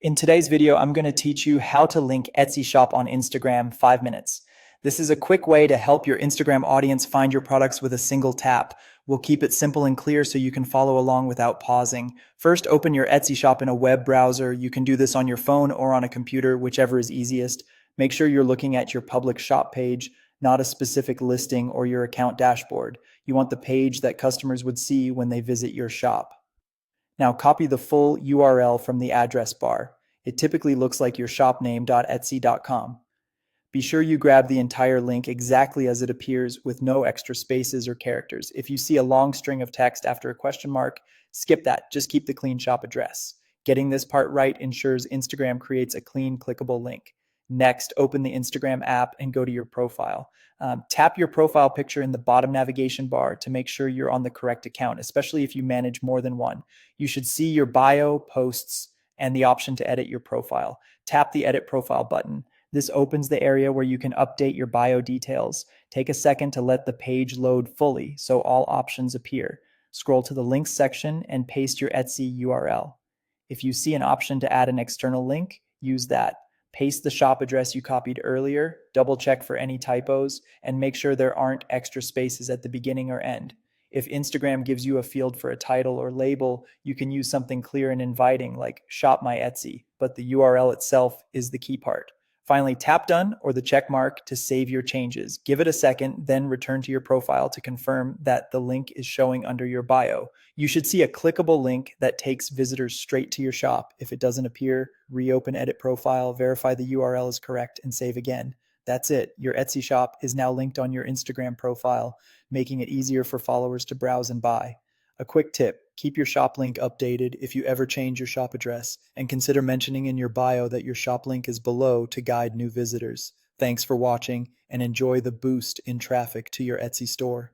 In today's video, I'm going to teach you how to link Etsy shop on Instagram 5 minutes. This is a quick way to help your Instagram audience find your products with a single tap. We'll keep it simple and clear so you can follow along without pausing. First, open your Etsy shop in a web browser. You can do this on your phone or on a computer, whichever is easiest. Make sure you're looking at your public shop page, not a specific listing or your account dashboard. You want the page that customers would see when they visit your shop. Now copy the full URL from the address bar. It typically looks like your shopname.etsy.com. Be sure you grab the entire link exactly as it appears with no extra spaces or characters. If you see a long string of text after a question mark, skip that. Just keep the clean shop address. Getting this part right ensures Instagram creates a clean, clickable link. Next, open the Instagram app and go to your profile. Tap your profile picture in the bottom navigation bar to make sure you're on the correct account, especially if you manage more than one. You should see your bio, posts, and the option to edit your profile. Tap the Edit Profile button. This opens the area where you can update your bio details. Take a second to let the page load fully so all options appear. Scroll to the links section and paste your Etsy URL. If you see an option to add an external link, use that. Paste the shop address you copied earlier, double check for any typos, and make sure there aren't extra spaces at the beginning or end. If Instagram gives you a field for a title or label, you can use something clear and inviting like Shop My Etsy, but the URL itself is the key part. Finally, tap done or the check mark to save your changes. Give it a second, then return to your profile to confirm that the link is showing under your bio. You should see a clickable link that takes visitors straight to your shop. If it doesn't appear, reopen Edit Profile, verify the URL is correct, and save again. That's it. Your Etsy shop is now linked on your Instagram profile, making it easier for followers to browse and buy. A quick tip: keep your shop link updated if you ever change your shop address, and consider mentioning in your bio that your shop link is below to guide new visitors. Thanks for watching, and enjoy the boost in traffic to your Etsy store.